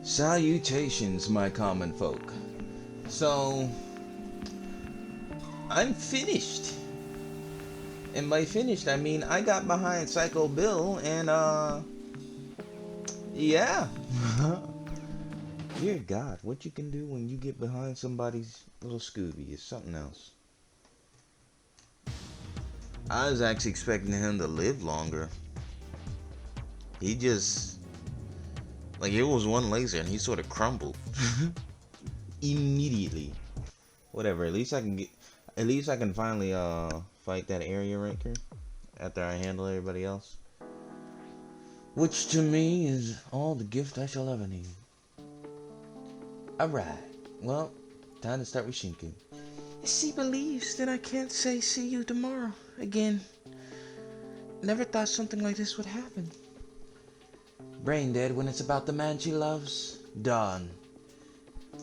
Salutations, my common folk. So, I'm finished. And by finished, I mean I got behind Psycho Bill and, yeah. Dear God, what you can do when you get behind somebody's little Scooby is something else. I was actually expecting him to live longer. He just, like, it was one laser and he sort of crumbled. Immediately. Whatever, at least I can finally, fight that area ranker after I handle everybody else. Which to me is all the gift I shall ever need. Alright, well, time to start with Shinku. She believes that I can't say see you tomorrow again. Never thought something like this would happen. Brain dead when it's about the man she loves. Done.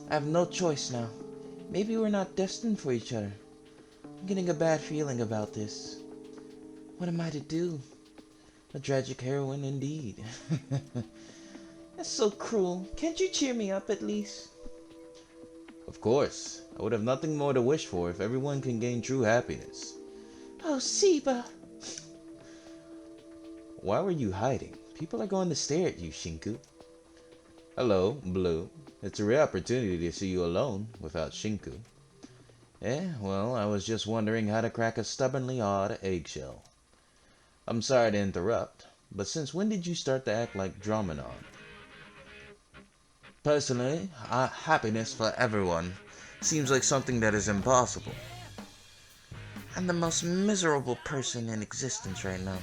I have no choice now. Maybe we're not destined for each other. I'm getting a bad feeling about this. What am I to do? A tragic heroine indeed. That's so cruel. Can't you cheer me up at least? Of course. I would have nothing more to wish for if everyone can gain true happiness. Oh, Siba. Why were you hiding? People are going to stare at you, Shinku. Hello, Blue. It's a rare opportunity to see you alone without Shinku. Well, I was just wondering how to crack a stubbornly odd eggshell. I'm sorry to interrupt, but since when did you start to act like Dromenon? Personally, happiness for everyone seems like something that is impossible. I'm the most miserable person in existence right now.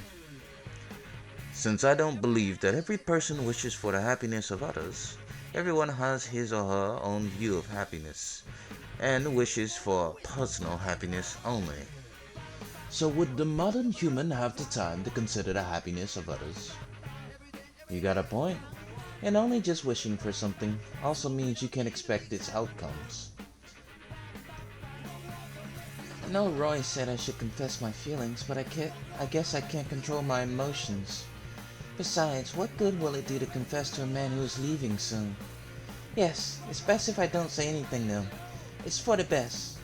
Since I don't believe that every person wishes for the happiness of others, everyone has his or her own view of happiness, and wishes for personal happiness only. So would the modern human have the time to consider the happiness of others? You got a point. And only just wishing for something also means you can't expect its outcomes. I know Roy said I should confess my feelings, but I guess I can't control my emotions. Besides, what good will it do to confess to a man who is leaving soon? Yes, it's best if I don't say anything to him. It's for the best.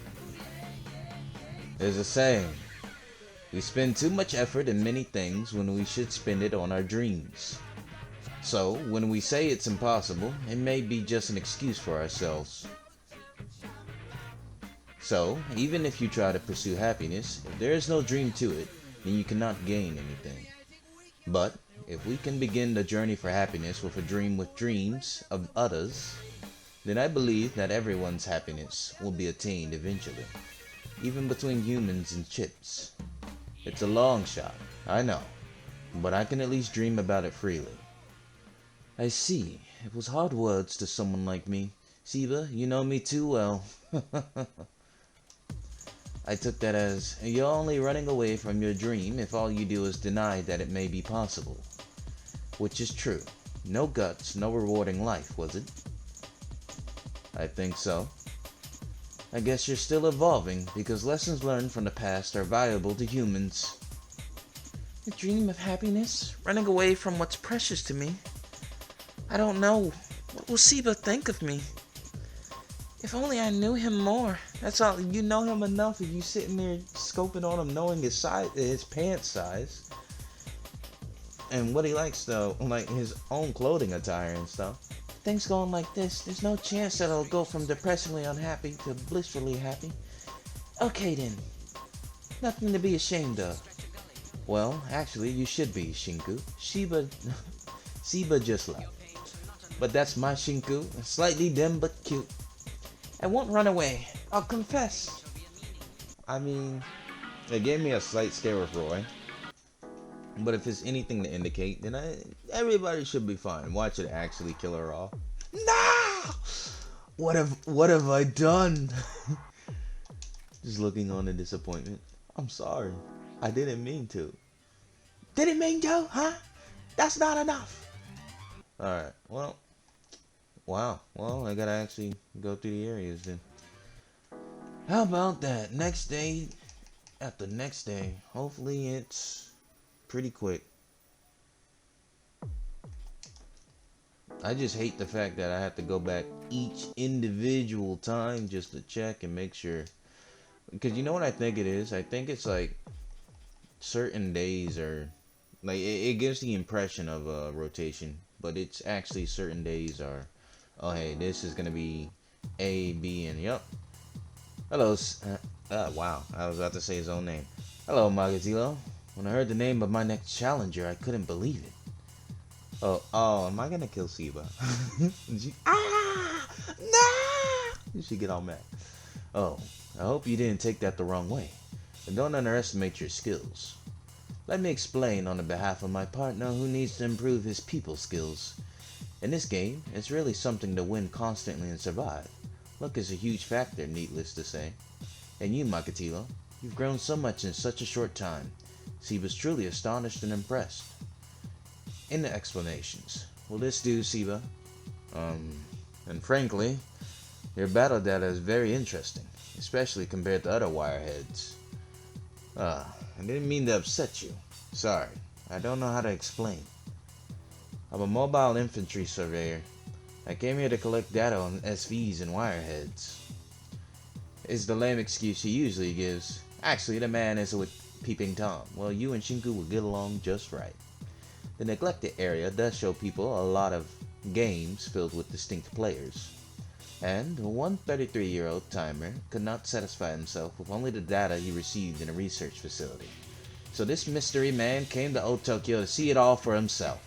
There's a saying. We spend too much effort in many things when we should spend it on our dreams. So, when we say it's impossible, it may be just an excuse for ourselves. So, even if you try to pursue happiness, if there is no dream to it, then you cannot gain anything. But, if we can begin the journey for happiness with a dream with dreams of others, then I believe that everyone's happiness will be attained eventually, even between humans and chips. It's a long shot, I know, but I can at least dream about it freely. I see. It was hard words to someone like me. Siba, you know me too well. I took that as, you're only running away from your dream if all you do is deny that it may be possible. Which is true. No guts, no rewarding life, was it? I think so. I guess you're still evolving, because lessons learned from the past are valuable to humans. A dream of happiness? Running away from what's precious to me? I don't know. What will Siba think of me? If only I knew him more. That's all. You know him enough if you sitting there scoping on him, knowing his size, his pants size, and what he likes though, like his own clothing attire and stuff. Things going like this, there's no chance that I'll go from depressingly unhappy to blissfully happy. Okay then. Nothing to be ashamed of. Well, actually, you should be, Shinku. Siba just left. But that's my Shinku, slightly dim but cute. I won't run away. I'll confess. I mean, it gave me a slight scare with Roy. But if it's anything to indicate, then everybody should be fine. Watch it actually kill her off. No! What have I done? Just looking on in disappointment. I'm sorry. I didn't mean to. Didn't mean to, huh? That's not enough. Alright, well. Wow. Well, I gotta actually go through the areas then. How about that? Next day, at the next day. Hopefully it's pretty quick. I just hate the fact that I have to go back each individual time just to check and make sure. Because you know what I think it is? I think it's like certain days are like it gives the impression of a rotation, but it's actually certain days are. Oh hey, this is gonna be A, B, and yep. Hello. Wow, I was about to say his own name. Hello, Magatillo. When I heard the name of my next challenger, I couldn't believe it. Oh, am I gonna kill Siba? No! She get all mad. Oh, I hope you didn't take that the wrong way. And don't underestimate your skills. Let me explain on the behalf of my partner who needs to improve his people skills. In this game, it's really something to win constantly and survive. Luck is a huge factor, needless to say. And you, Makatilo, you've grown so much in such a short time. Siba's truly astonished and impressed. In the explanations, will this do, Siba? And frankly, your battle data is very interesting, especially compared to other wireheads. I didn't mean to upset you. Sorry, I don't know how to explain. I'm a mobile infantry surveyor. I came here to collect data on SVs and wireheads. Is the lame excuse he usually gives. Actually, the man is with Peeping Tom. Well, you and Shinku will get along just right. The neglected area does show people a lot of games filled with distinct players. And one 33-year-old timer could not satisfy himself with only the data he received in a research facility. So this mystery man came to Old Tokyo to see it all for himself.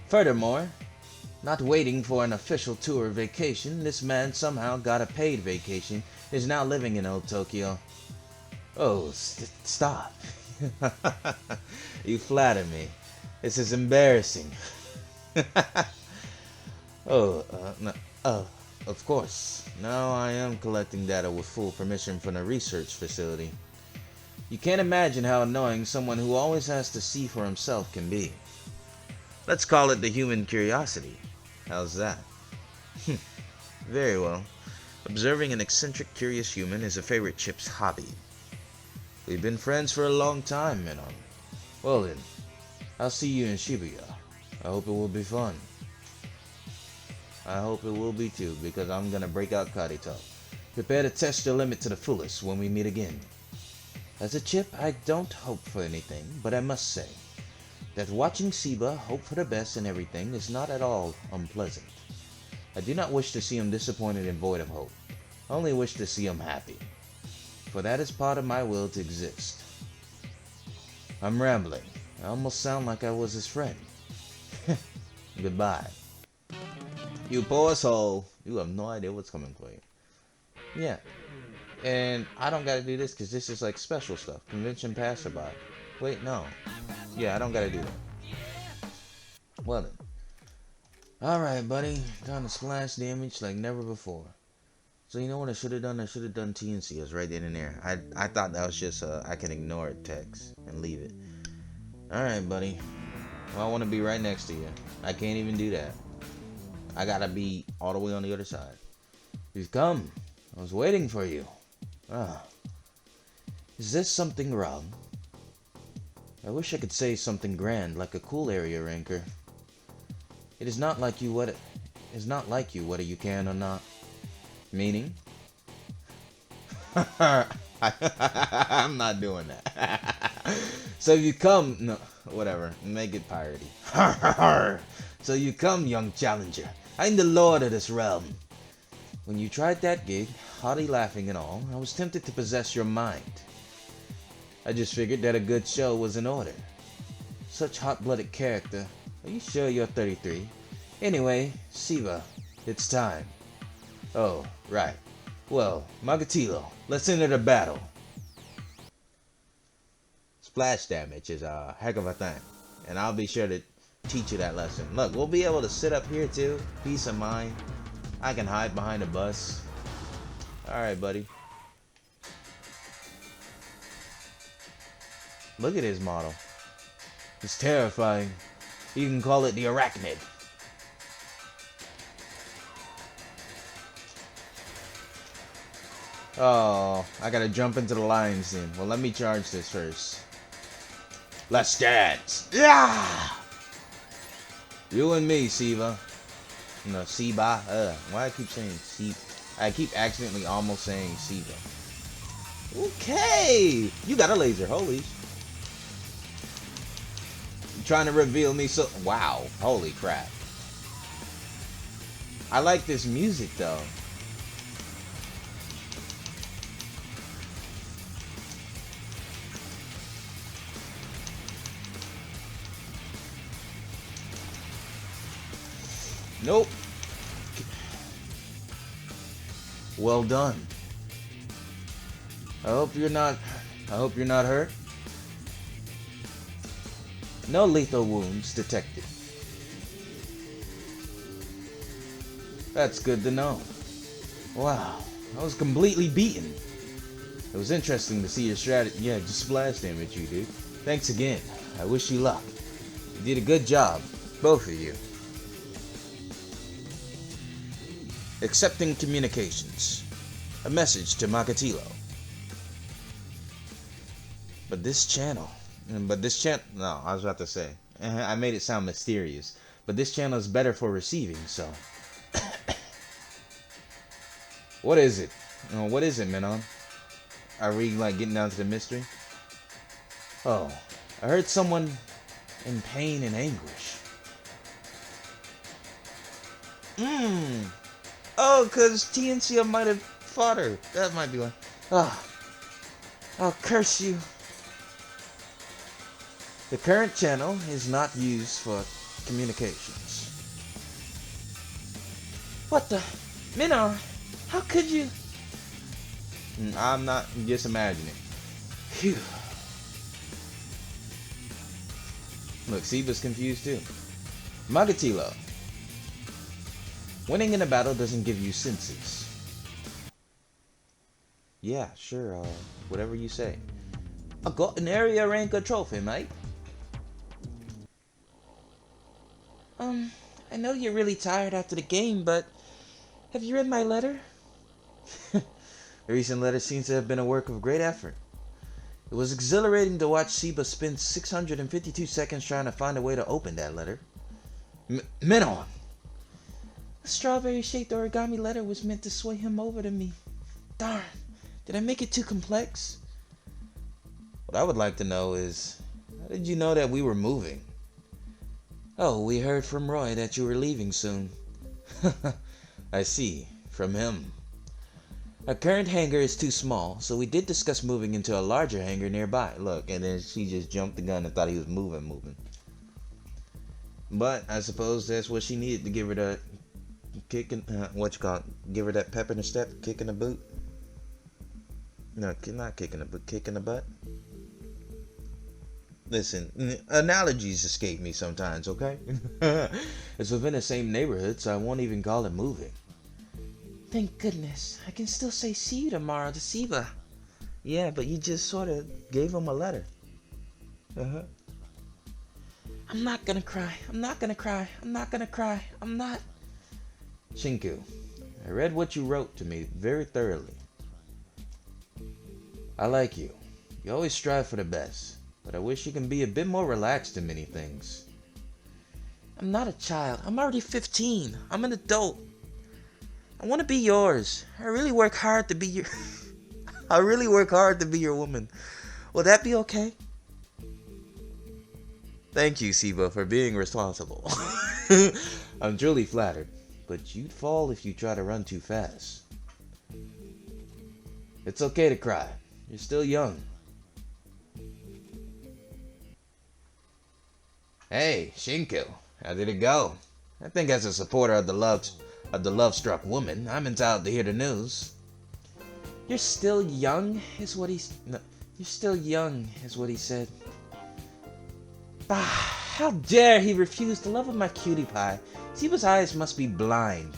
Furthermore, not waiting for an official tour vacation, this man somehow got a paid vacation, is now living in Old Tokyo. Oh, stop. You flatter me. This is embarrassing. No, of course. Now I am collecting data with full permission from the research facility. You can't imagine how annoying someone who always has to see for himself can be. Let's call it the human curiosity. How's that? Very well. Observing an eccentric, curious human is a favorite Chip's hobby. We've been friends for a long time, Minon. Well then, I'll see you in Shibuya. I hope it will be fun. I hope it will be too, because I'm gonna break out Karito. Prepare to test your limit to the fullest when we meet again. As a Chip, I don't hope for anything, but I must say that watching Siba hope for the best in everything is not at all unpleasant. I do not wish to see him disappointed and void of hope. I only wish to see him happy. For that is part of my will to exist. I'm rambling. I almost sound like I was his friend. Goodbye. You poor soul. You have no idea what's coming for you. Yeah. And I don't gotta do this because this is like special stuff. Convention passerby. Wait, no. Yeah, I don't gotta do that. Well then. Alright, buddy. Time to splash damage like never before. So you know what I should have done? I should have done TNC. It was right then and there. I thought that was just I can ignore it text and leave it. Alright, buddy. Well, I want to be right next to you. I can't even do that. I gotta be all the way on the other side. You've come. I was waiting for you. Ah. Is this something wrong? I wish I could say something grand, like a cool area ranker. It is not like you whether you can or not. Meaning? I'm not doing that. So you come, no, whatever, make it piratey. So you come, young challenger. I'm the lord of this realm. When you tried that gig, haughty laughing and all, I was tempted to possess your mind. I just figured that a good show was in order. Such hot-blooded character. Are you sure you're 33? Anyway, Siba, it's time. Oh, right. Well, Magatilo, let's enter the battle. Splash damage is a heck of a thing, and I'll be sure to teach you that lesson. Look, we'll be able to sit up here too. Peace of mind. I can hide behind a bus. Alright, buddy. Look at his model. It's terrifying. You can call it the Arachnid. Oh, I gotta jump into the lion scene. Well, let me charge this first. Let's dance. Yeah! You and me, Siva. No, Siba. Why I keep saying Siva? I keep accidentally almost saying Siva. Okay! You got a laser, holy. You trying to reveal me so... Wow. Holy crap. I like this music, though. Nope. Well done. I hope you're not hurt. No lethal wounds detected. That's good to know. Wow, I was completely beaten. It was interesting to see your strategy. Yeah, just splash damage, you dude. Thanks again. I wish you luck. You did a good job, both of you. Accepting communications. A message to Makatilo. But this channel. No, I was about to say. I made it sound mysterious. But this channel is better for receiving, so. What is it? What is it, Menon? Are we, like, getting down to the mystery? Oh, I heard someone in pain and anguish. Oh, because TNCF might have fought her. That might be one. Ah, I'll curse you. The current channel is not used for communications. What the? Minor, how could you? I'm not, just imagining. Phew. Look, Siva's confused too. Magatilo. Winning in a battle doesn't give you senses. Yeah, sure, whatever you say. I got an area ranker trophy, mate. I know you're really tired after the game, but have you read my letter? The recent letter seems to have been a work of great effort. It was exhilarating to watch Siba spend 652 seconds trying to find a way to open that letter. Menon! A strawberry-shaped origami letter was meant to sway him over to me. Darn, did I make it too complex? What I would like to know is, how did you know that we were moving? Oh, we heard from Roy that you were leaving soon. I see, from him. Our current hangar is too small, so we did discuss moving into a larger hangar nearby. Look, and then she just jumped the gun and thought he was moving. But I suppose that's what she needed to give her the kick in, give her that pep in the step, kick in the boot. No, not kick in the boot, kick in the butt. Listen, analogies escape me sometimes, okay? It's within the same neighborhood, so I won't even call it moving. Thank goodness. I can still say see you tomorrow to Siva. Yeah, but you just sort of gave him a letter. I'm not gonna cry. I'm not. Shinku, I read what you wrote to me very thoroughly. I like you. You always strive for the best. But I wish you can be a bit more relaxed in many things. I'm not a child. I'm already 15. I'm an adult. I want to be yours. I really work hard to be your woman. Will that be okay? Thank you, Siva, for being responsible. I'm truly flattered, but you'd fall if you try to run too fast. It's okay to cry. You're still young. Hey, Shinku, how did it go? I think as a supporter of the love-struck woman, I'm entitled to hear the news. You're still young, is what he said. Bah, how dare he refuse the love of my cutie pie? Siba's eyes must be blind.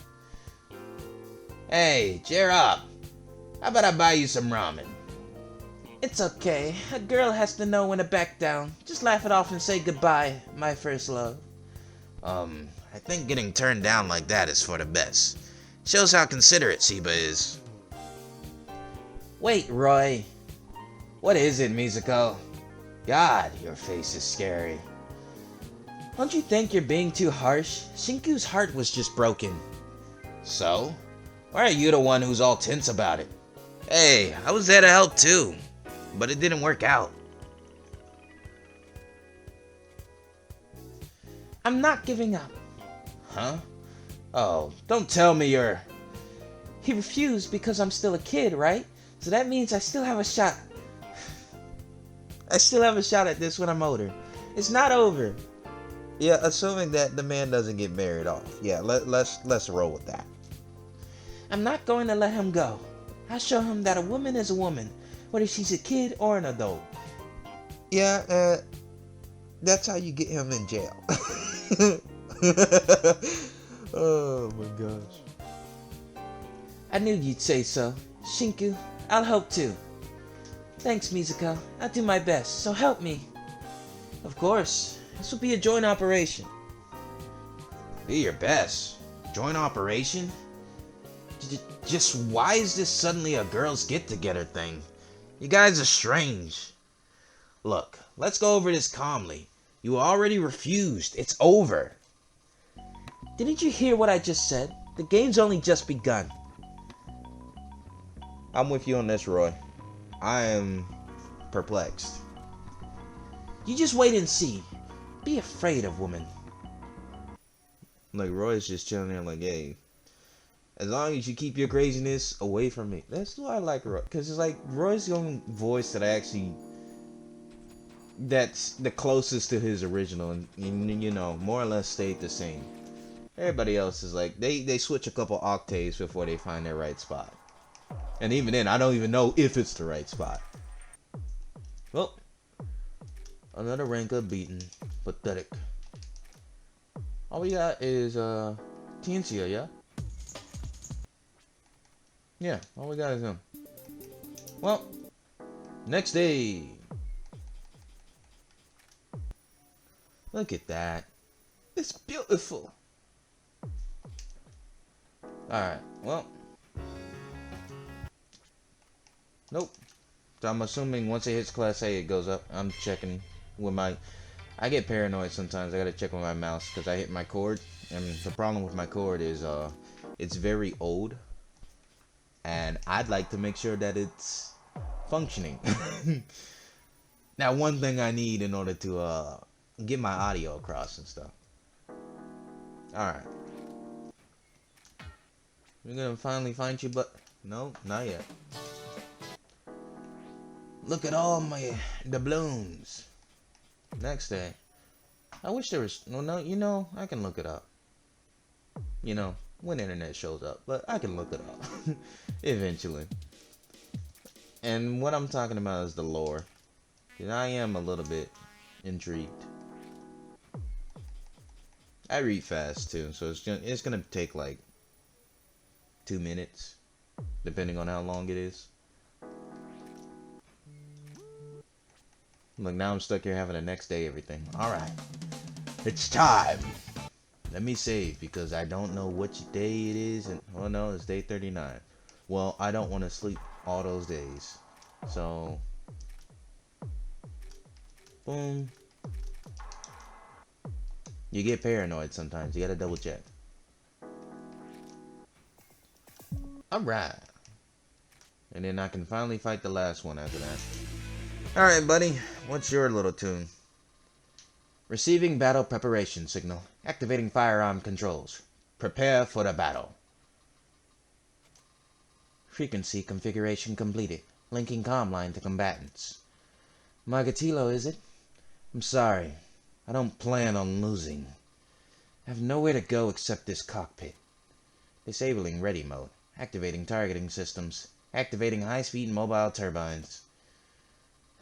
Hey, cheer up. How about I buy you some ramen? It's okay. A girl has to know when to back down. Just laugh it off and say goodbye, my first love. I think getting turned down like that is for the best. Shows how considerate Siba is. Wait, Roy. What is it, Mizuko? God, your face is scary. Don't you think you're being too harsh? Shinku's heart was just broken. So? Why are you the one who's all tense about it? Hey, I was there to help too, but it didn't work out. I'm not giving up. Huh? Oh, don't tell me you're... He refused because I'm still a kid, right? So that means I still have a shot. I still have a shot at this when I'm older. It's not over. Yeah, assuming that the man doesn't get married off. Yeah, let's roll with that. I'm not going to let him go. I'll show him that a woman is a woman, whether she's a kid or an adult. Yeah, that's how you get him in jail. Oh my gosh. I knew you'd say so. Shinku, I'll help too. Thanks, Mizuko. I'll do my best, so help me. Of course. This will be a joint operation. Be your best? Joint operation? Just why is this suddenly a girls get-together thing? You guys are strange. Look, let's go over this calmly. You already refused. It's over. Didn't you hear what I just said? The game's only just begun. I'm with you on this, Roy. I am perplexed. You just wait and see. Be afraid of women. Like, Roy's just chilling there like, hey, as long as you keep your craziness away from me. That's why I like Roy. Because it's like, Roy's the only voice that that's the closest to his original. And, you know, more or less stayed the same. Everybody else is like, they switch a couple octaves before they find their right spot. And even then, I don't even know if it's the right spot. Well, another rank up beaten. Pathetic. All we got is, Tianxia, yeah? Yeah, all we got is him. Well, next day. Look at that. It's beautiful. Alright, well. Nope. So I'm assuming once it hits Class A, it goes up. I'm checking with my... I get paranoid sometimes. I gotta check with my mouse because I hit my cord. And the problem with my cord is it's very old. And I'd like to make sure that it's functioning. Now, one thing I need in order to get my audio across and stuff. Alright. We're gonna finally find you, but... No, not yet. Look at all my doubloons. Next day. I wish there was no, you know, I can look it up. You know, when internet shows up, but I can look it up eventually. And what I'm talking about is the lore. Cause I am a little bit intrigued. I read fast too, so it's gonna take like 2 minutes, depending on how long it is. Look, now I'm stuck here having the next day everything. Alright. It's time! Let me save, because I don't know which day it is. And, well, no, it's day 39. Well, I don't want to sleep all those days. So... boom. You get paranoid sometimes. You gotta double check. Alright. And then I can finally fight the last one after that. Alright, buddy. What's your little tune? Receiving battle preparation signal. Activating firearm controls. Prepare for the battle. Frequency configuration completed. Linking comm line to combatants. Magatilo, is it? I'm sorry. I don't plan on losing. I have nowhere to go except this cockpit. Disabling ready mode. Activating targeting systems. Activating high-speed mobile turbines.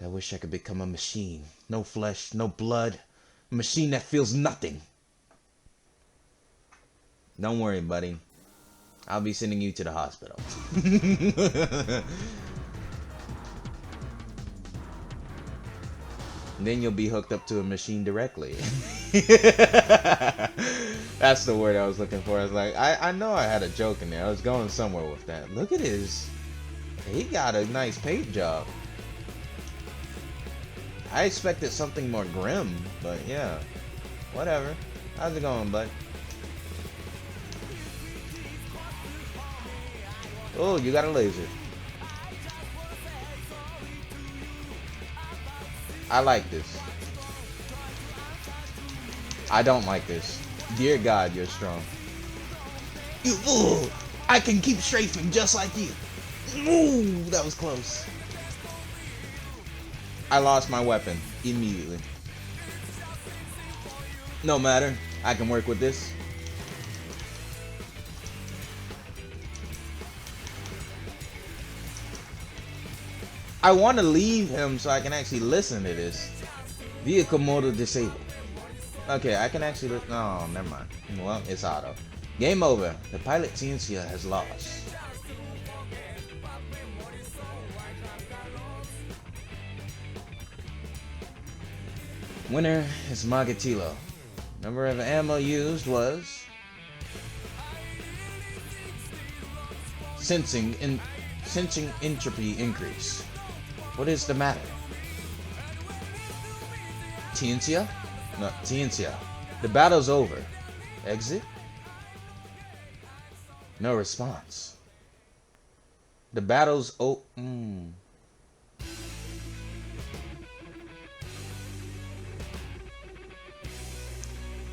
I wish I could become a machine. No flesh, no blood. A machine that feels nothing. Don't worry, buddy. I'll be sending you to the hospital. Then you'll be hooked up to a machine directly. That's the word I was looking for. I was like, I know I had a joke in there. I was going somewhere with that. Look at his... He got a nice paint job. I expected something more grim, but yeah. Whatever. How's it going, bud? Oh, you got a laser. I like this. I don't like this. Dear God, you're strong. You fool! I can keep strafing just like you. Ooh, that was close. I lost my weapon immediately. No matter. I can work with this. I want to leave him so I can actually listen to this. Vehicle modal disabled. Okay, I can actually... No, never mind. Well, it's auto. Game over. The pilot Ciencia has lost. Winner is Magatilo. Number of ammo used was... Sensing entropy increase. What is the matter? Ciencia? No, Ciencia. The battle's over. Exit? No response. The battle's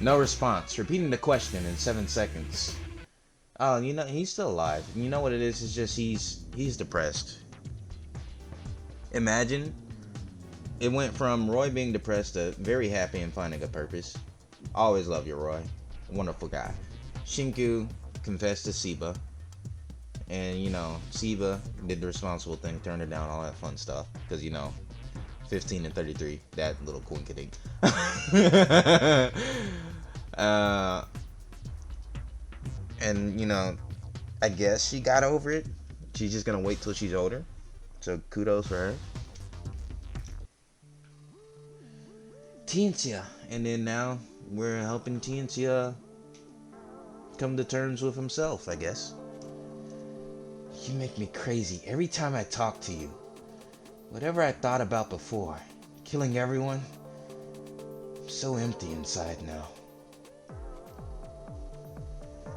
No response. Repeating the question in 7 seconds. Oh, you know, he's still alive. You know what it is? It's just he's depressed. Imagine. It went from Roy being depressed to very happy and finding a purpose. Always love you, Roy. Wonderful guy. Shinku confessed to Siba. And, you know, Siba did the responsible thing, turned her down, all that fun stuff. Because, you know, 15 and 33, that little quinkity. And, you know, I guess she got over it. She's just going to wait till she's older. So, kudos for her. Ciencia. And then now we're helping Ciencia come to terms with himself, I guess. You make me crazy every time I talk to you. Whatever I thought about before, killing everyone, I'm so empty inside now.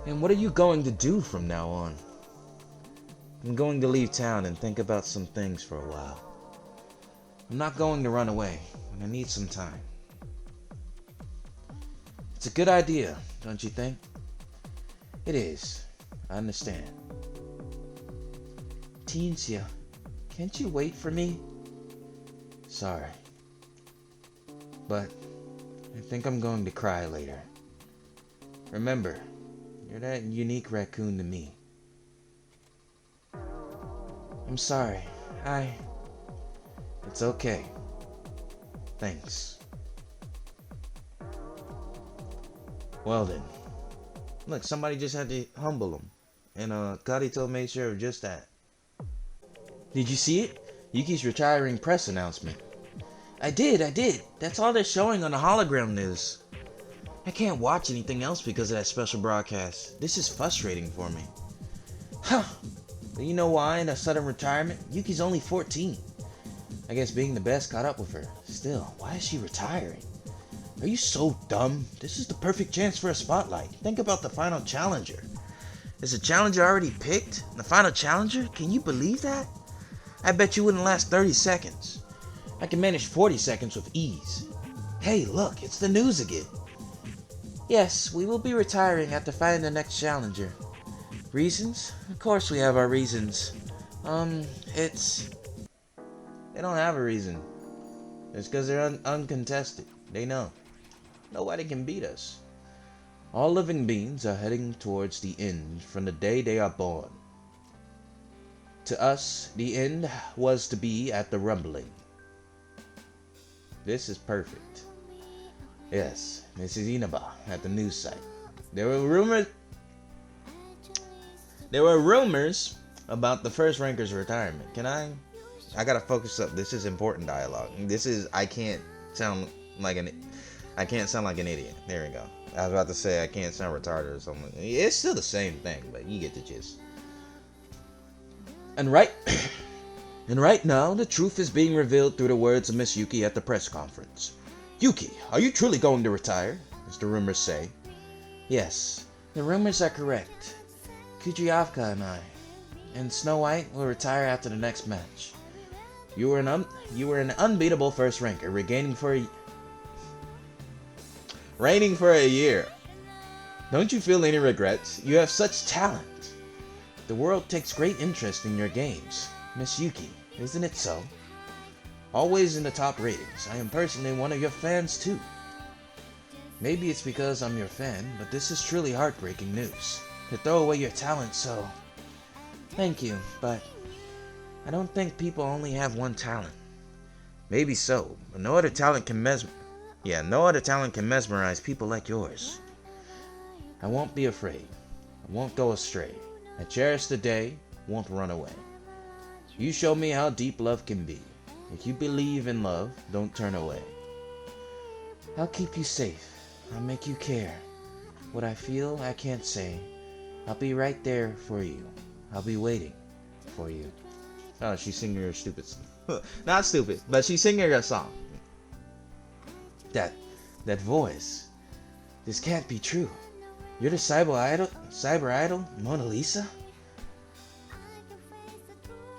And what are you going to do from now on? I'm going to leave town and think about some things for a while. I'm not going to run away, and I need some time. It's a good idea, don't you think? It is. I understand. Ciencia, can't you wait for me? Sorry. But I think I'm going to cry later. Remember, you're that unique raccoon to me. I'm sorry. It's okay. Thanks. Well then. Look, somebody just had to humble him. And Karito made sure of just that. Did you see it? Yuki's retiring press announcement. I did. That's all they're showing on the hologram news. I can't watch anything else because of that special broadcast. This is frustrating for me. Huh. But you know why in a sudden retirement? Yuki's only 14. I guess being the best caught up with her. Still, why is she retiring? Are you so dumb? This is the perfect chance for a spotlight. Think about the final challenger. Is the challenger already picked? The final challenger? Can you believe that? I bet you wouldn't last 30 seconds. I can manage 40 seconds with ease. Hey, look, it's the news again. Yes, we will be retiring after finding the next challenger. Reasons? Of course we have our reasons. They don't have a reason. It's because they're uncontested. They know. Nobody can beat us. All living beings are heading towards the end from the day they are born. To us, the end was to be at the rumbling. This is perfect. Yes, this is Inaba at the news site. There were rumors about the first ranker's retirement. I gotta focus up. This is important dialogue. I can't sound like an idiot. There we go. I was about to say I can't sound retarded or something. It's still the same thing, but you get the gist. And right now, the truth is being revealed through the words of Miss Yuki at the press conference. Yuki, are you truly going to retire? as the rumors say. Yes, the rumors are correct. Kudryavka and Snow White will retire after the next match. You were an unbeatable first ranker, reigning for a year. Don't you feel any regrets? You have such talent. The world takes great interest in your games. Miss Yuki, isn't it so? Always in the top ratings. I am personally one of your fans too. Maybe it's because I'm your fan, but this is truly heartbreaking news. To throw away your talent so... Thank you, but I don't think people only have one talent. Maybe so, but no other talent can mesmerize people like yours. I won't be afraid. I won't go astray. I cherish the day, won't run away. You show me how deep love can be. If you believe in love, don't turn away. I'll keep you safe. I'll make you care. What I feel, I can't say. I'll be right there for you. I'll be waiting for you. Oh, she's singing her stupid song. Not stupid, but she's singing a song. That voice. This can't be true. You're the cyber idol, Mona Lisa?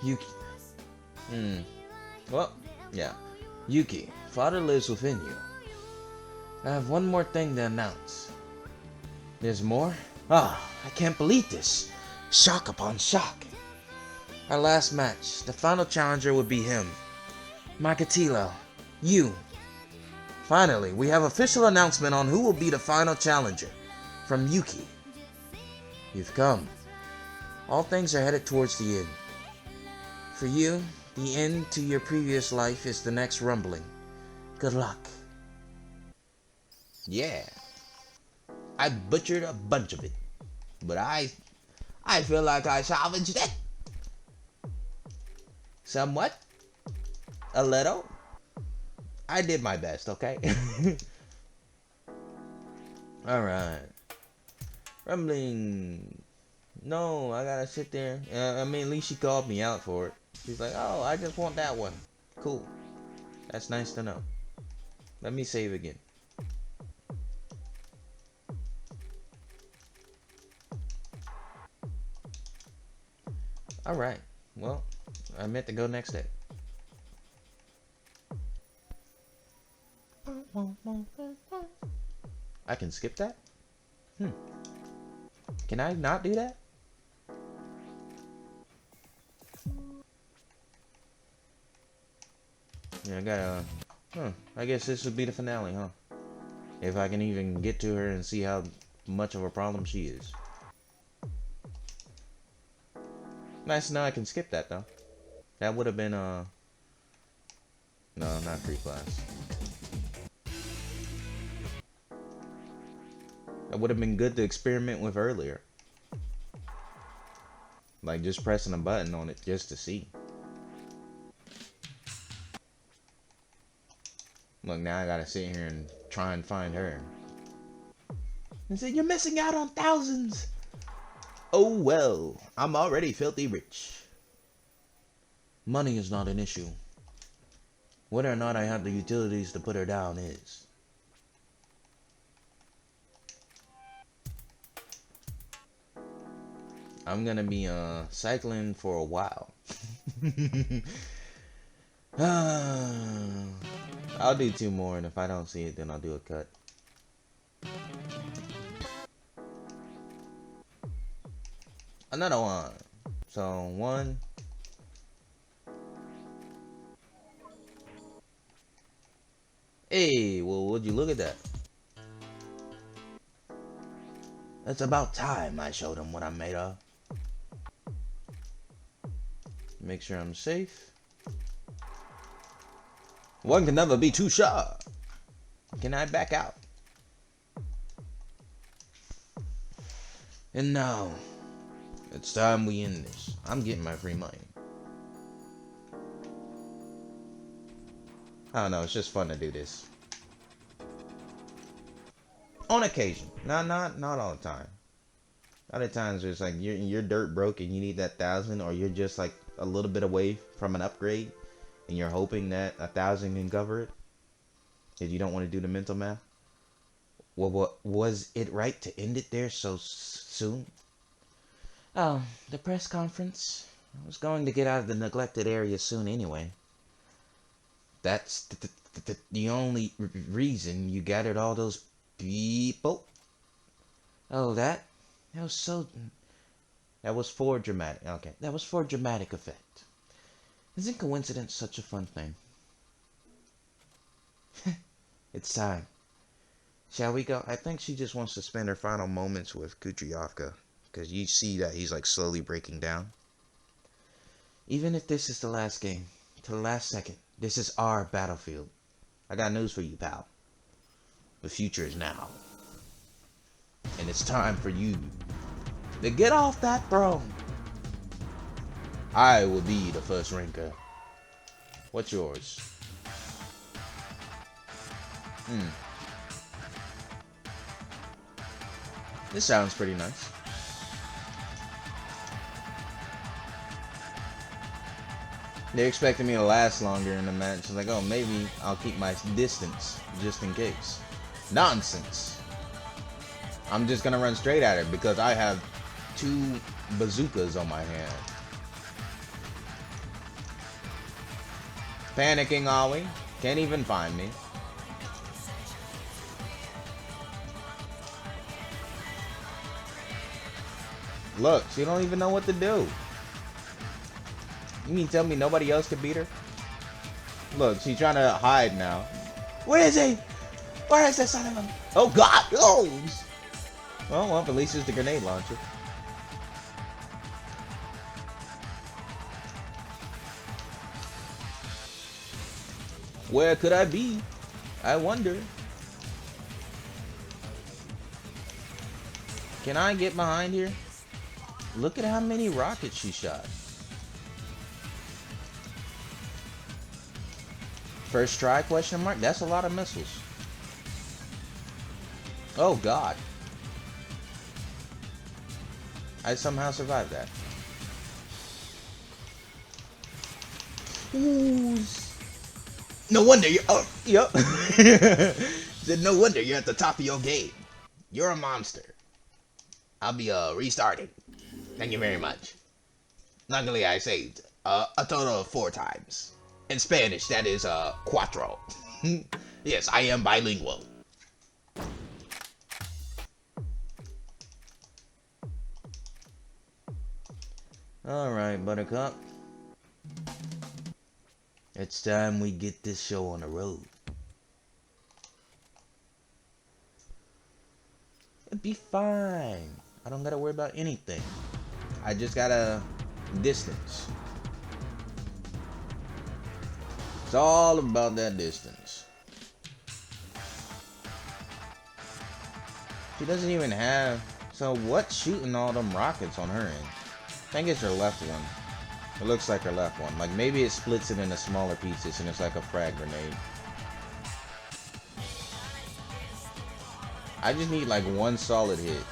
Yuki. Well, yeah. Yuki, Father lives within you. I have one more thing to announce. There's more? I can't believe this. Shock upon shock. Our last match, the final challenger would be him. Makatilo, you. Finally, we have official announcement on who will be the final challenger. From Yuki. You've come. All things are headed towards the end. For you, the end to your previous life is the next rumbling. Good luck. Yeah. I butchered a bunch of it. But I feel like I salvaged it. Somewhat. A little. I did my best, okay? Alright. Rumbling. No, I gotta sit there. At least she called me out for it. She's like, oh, I just want that one. Cool. That's nice to know. Let me save again. Alright. Well, I meant to go next day. I can skip that? Can I not do that? Yeah, I gotta... I guess this would be the finale, huh? If I can even get to her and see how much of a problem she is. Nice to know I can skip that, though. That would have been, no, not free class. That would have been good to experiment with earlier. Like just pressing a button on it just to see. Look, now I gotta sit here and try and find her. And say, you're missing out on thousands. Oh well, I'm already filthy rich. Money is not an issue. Whether or not I have the utilities to put her down is. I'm gonna be cycling for a while. I'll do 2 more, and if I don't see it, then I'll do a cut. Another one. So 1. Hey, well, would you look at that? It's about time I showed him what I'm made of. Make sure I'm safe. One can never be too sharp. Can I back out? And now, it's time we end this. I'm getting my free money. I don't know, it's just fun to do this. On occasion. Not all the time. Other times it's like you're dirt broke and you need that 1,000, or you're just like a little bit away from an upgrade and you're hoping that 1,000 can cover it. If you don't want to do the mental math. What was it right to end it there so soon? Oh, the press conference. I was going to get out of the neglected area soon anyway. That's the only reason you gathered all those people? Oh, that was so... That was for dramatic. Okay, that was for dramatic effect. Isn't coincidence such a fun thing? It's time. Shall we go? I think she just wants to spend her final moments with Kudryavka. Because you see that he's like slowly breaking down. Even if this is the last game, to the last second, this is our battlefield. I got news for you, pal. The future is now. And it's time for you to get off that throne. I will be the first ranker. What's yours? This sounds pretty nice. They're expecting me to last longer in the match. Like, oh, maybe I'll keep my distance just in case. Nonsense. I'm just gonna run straight at it because I have 2 bazookas on my hand. Panicking, are we? Can't even find me. Look, she don't even know what to do. You mean tell me nobody else could beat her? Look, she's trying to hide now. Where is he? Where is this son of a... Oh, God! Oh! Well, at least it's the grenade launcher. Where could I be? I wonder. Can I get behind here? Look at how many rockets she shot. First try, question mark? That's a lot of missiles. Oh, God. I somehow survived that. Ooh. No wonder you're... Oh, yep. Said no wonder you're at the top of your game. You're a monster. I'll be restarting. Thank you very much. Luckily, I saved a total of 4 times. In Spanish, that is cuatro. Yes, I am bilingual. Alright, Buttercup. It's time we get this show on the road. It'll be fine. I don't gotta worry about anything. I just gotta distance. It's all about that distance. She doesn't even have... So what's shooting all them rockets on her end? I think it's her left one. It looks like her left one. Like maybe it splits it into smaller pieces and it's like a frag grenade. I just need like 1 solid hit.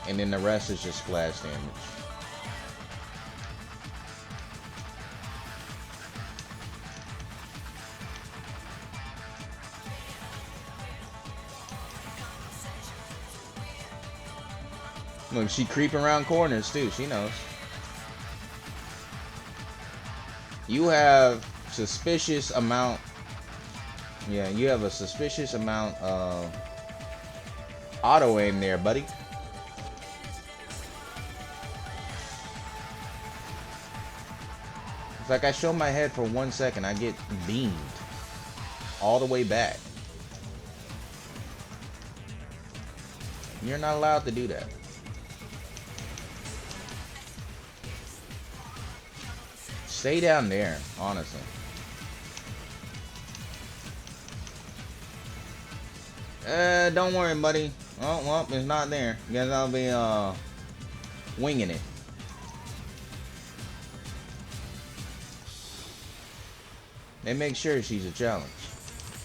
And then the rest is just splash damage. Look, she creeping around corners too. She knows. You have suspicious amount. Yeah, you have a suspicious amount of auto aim there, buddy. It's like I show my head for 1 second, I get beamed all the way back. You're not allowed to do that. Stay down there, honestly. Don't worry, buddy. Oh, well, it's not there. Guess I'll be, winging it. They make sure she's a challenge.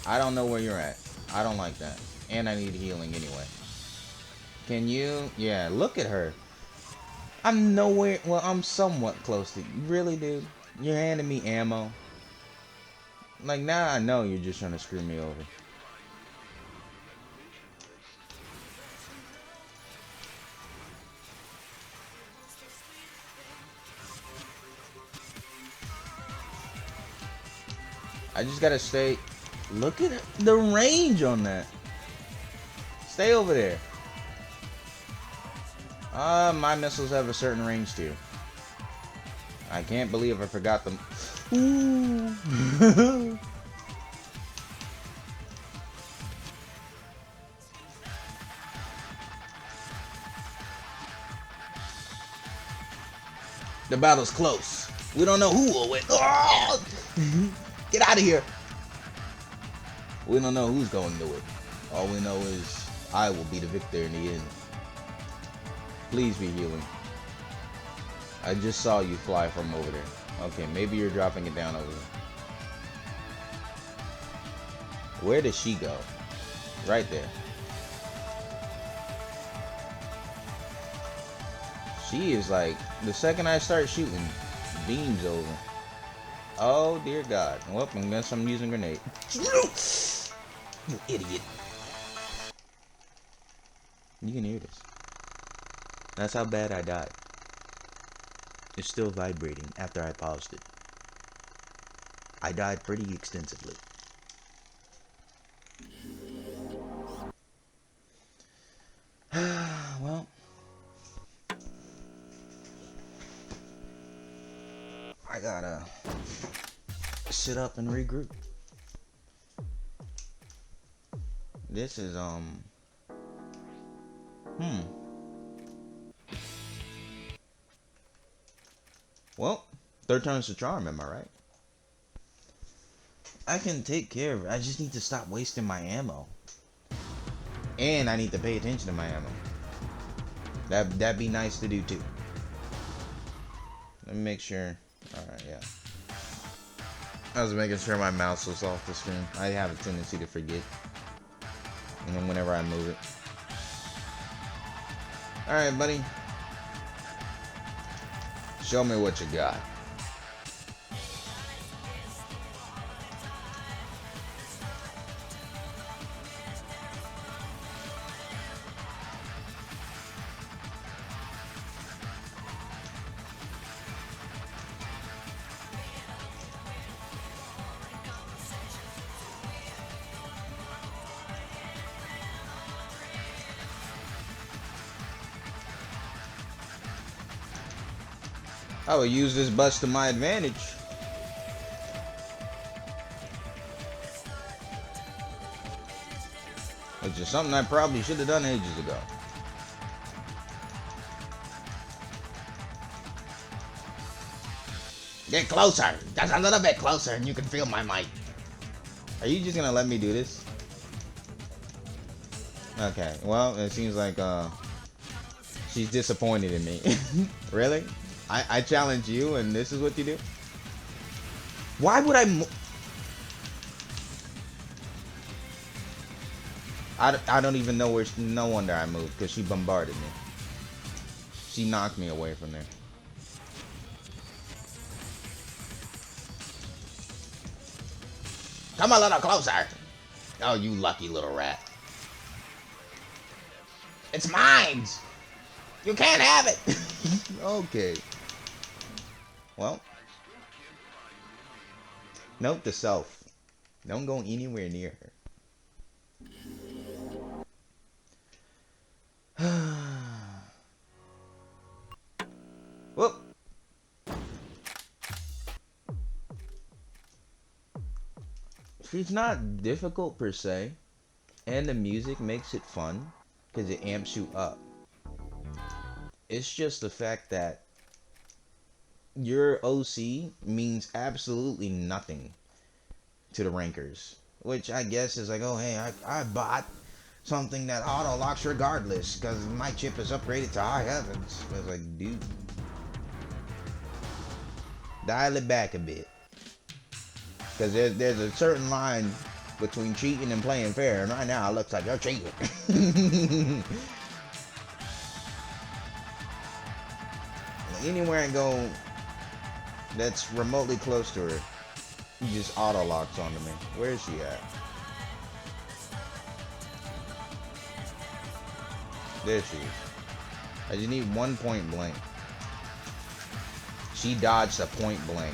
I don't know where you're at. I don't like that. And I need healing anyway. Can you? Yeah, look at her. I'm nowhere. Well, I'm somewhat close to you. Really, dude? You're handing me ammo. Like, now I know you're just trying to screw me over. I just gotta stay. Look at the range on that. Stay over there. My missiles have a certain range too. I can't believe I forgot them. Ooh. The battle's close. We don't know who will win. Oh! Get out of here. We don't know who's going to win. All we know is I will be the victor in the end. Please be healing. I just saw you fly from over there. Okay, maybe you're dropping it down over there. Where does she go? Right there. She is like, the second I start shooting, beams over. Oh dear God. Well, I guess I'm using grenade. You idiot. You can hear this. That's how bad I died. It's still vibrating after I paused it. I died pretty extensively. Well, I gotta sit up and regroup. This is well, third time's the charm, am I right? I can take care of it. I just need to stop wasting my ammo. And I need to pay attention to my ammo. That'd be nice to do too. Let me make sure. Alright, yeah. I was making sure my mouse was off the screen. I have a tendency to forget. And then whenever I move it. Alright, buddy. Show me what you got. I will use this bus to my advantage. Which is something I probably should have done ages ago. Get closer! Just a little bit closer and you can feel my might. Are you just gonna let me do this? Okay, well, it seems like she's disappointed in me. Really? I challenge you and this is what you do? Why would I don't even know where no wonder I moved, because she bombarded me. She knocked me away from there. Come a little closer. Oh, you lucky little rat. It's mine. You can't have it. Okay. Well. Note to self. Don't go anywhere near her. Whoop. She's not difficult per se. And the music makes it fun. Because it amps you up. It's just the fact that your OC means absolutely nothing to the rankers. Which I guess is like, oh hey, I bought something that auto locks regardless because my chip is upgraded to high heavens. I was like, dude, dial it back a bit. Because there's a certain line between cheating and playing fair, and right now it looks like you're cheating. Anywhere I go that's remotely close to her, he just auto locks onto me. Where is she at? There she is. I just need one point blank. She dodged a point blank.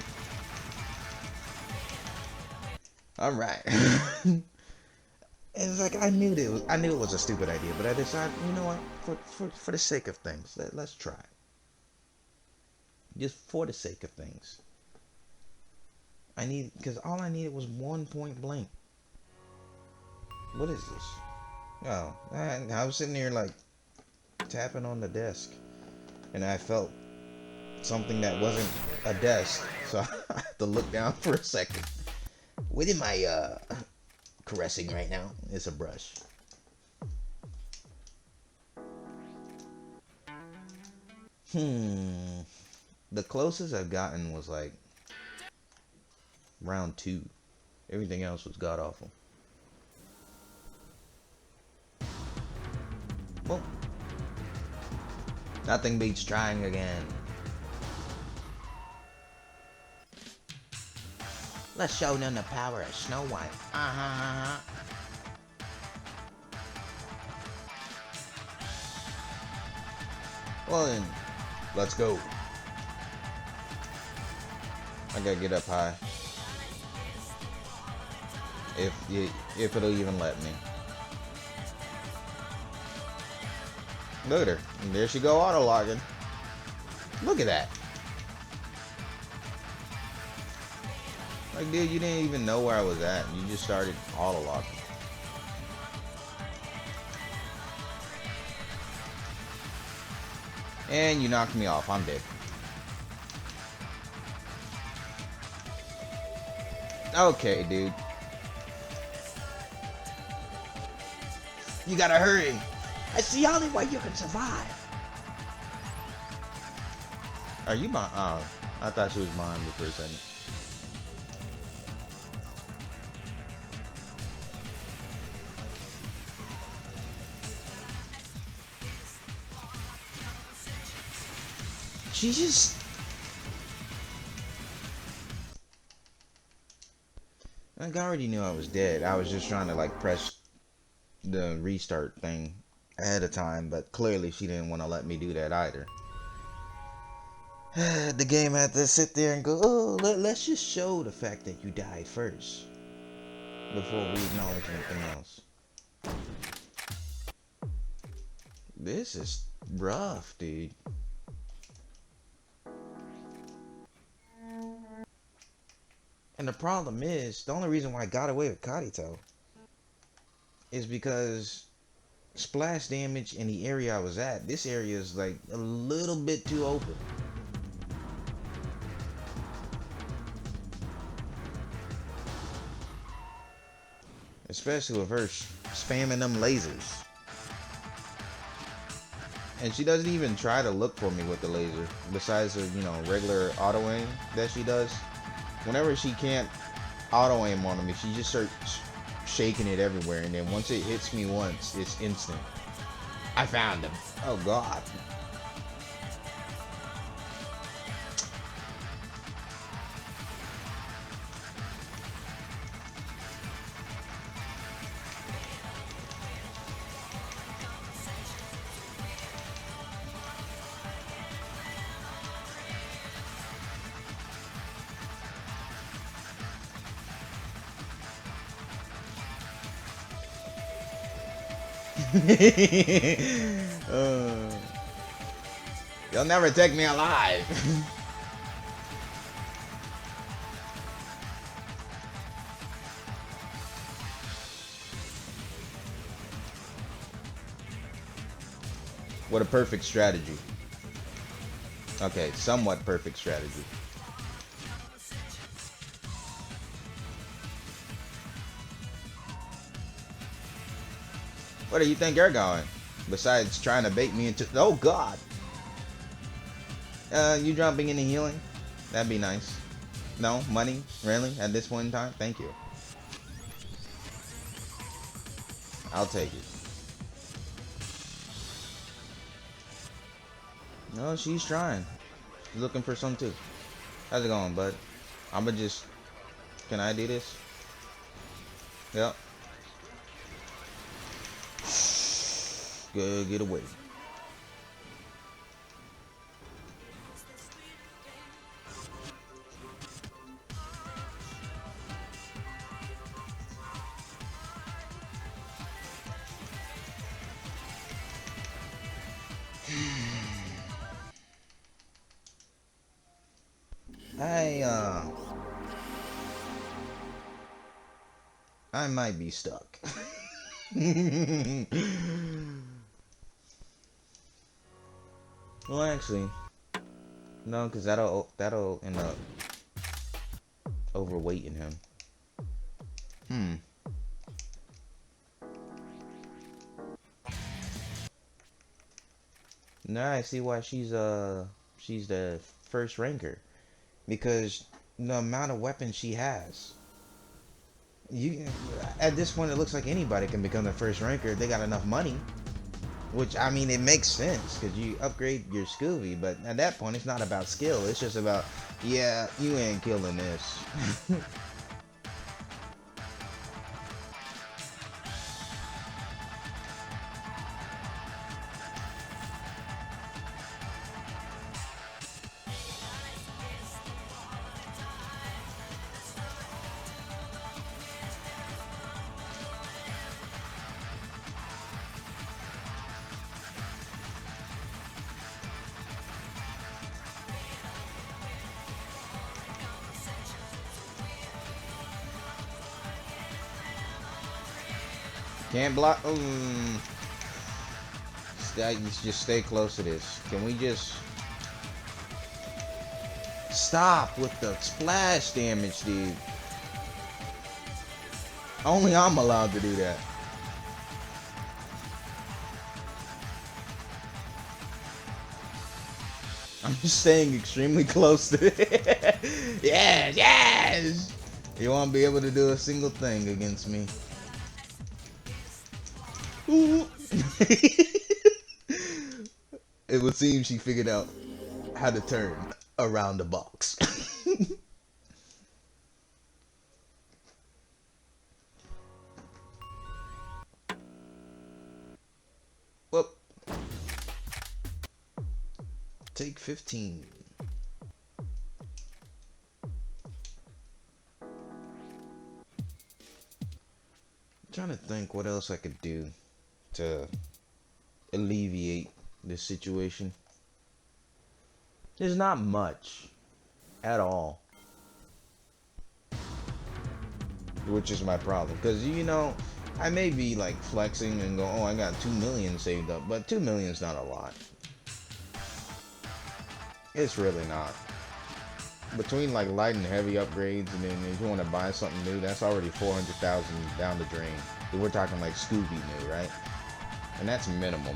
All right. It's like I knew it was a stupid idea, but I decided, you know what, for the sake of things, let's try. Just for the sake of things. Because all I needed was one point blank. What is this? Oh, I was sitting there like tapping on the desk, and I felt something that wasn't a desk, so I had to look down for a second. What am I caressing right now? It's a brush. Hmm. The closest I've gotten was like round two. Everything else was god awful. Well, nothing beats trying again. Let's show them the power of Snow White. Uh-huh. Well then, let's go. I gotta get up high. If it'll even let me. Look at her. And there she go auto logging. Look at that. Like, dude, you didn't even know where I was at. You just started auto logging. And you knocked me off. I'm dead. Okay, dude. You gotta hurry. It's the only way you can survive. Are you behind? Oh, I thought she was behind me for a second. She just... I already knew I was dead. I was just trying to like press the restart thing ahead of time, but clearly she didn't want to let me do that either. The game had to sit there and go, oh, let's just show the fact that you died first before we acknowledge anything else. This is rough, dude. And the problem is, the only reason why I got away with Kadito is because splash damage in the area I was at, this area is like a little bit too open. Especially with her spamming them lasers. And she doesn't even try to look for me with the laser. Besides her, regular auto aim that she does. Whenever she can't auto aim on me, she just starts shaking it everywhere. And then once it hits me once, it's instant. I found him. Oh god. You'll never take me alive. What a perfect strategy. Okay, somewhat perfect strategy. Where do you think you're going? Besides trying to bait me into... Oh, God! You jumping into healing? That'd be nice. No? Money? Really? At this point in time? Thank you. I'll take it. No, she's trying. She's looking for some too. How's it going, bud? I'ma just... Can I do this? Yep. Good, get away. I uh I might be stuck. Well, actually, no, because that'll end up overweighting him. Hmm. Now I see why she's the first ranker, because the amount of weapons she has. You at this point it looks like anybody can become the first ranker if they got enough money. Which, I mean, it makes sense because you upgrade your Scooby, but at that point it's not about skill. It's just about, yeah, you ain't killing this. Can't block. Just stay close to this. Can we just stop with the splash damage, dude? Only I'm allowed to do that. I'm just staying extremely close to it. Yes, yes! You won't be able to do a single thing against me. Ooh. It would seem she figured out how to turn around the box. Well, take 15. I'm trying to think what else I could do to alleviate this situation. There's not much at all, which is my problem. Because, you know, I may be like flexing and go, oh, I got 2 million saved up, but 2 million's not a lot. It's really not. Between like light and heavy upgrades, and then if you want to buy something new, that's already 400,000 down the drain. We're talking like Scooby new, right? And that's minimum.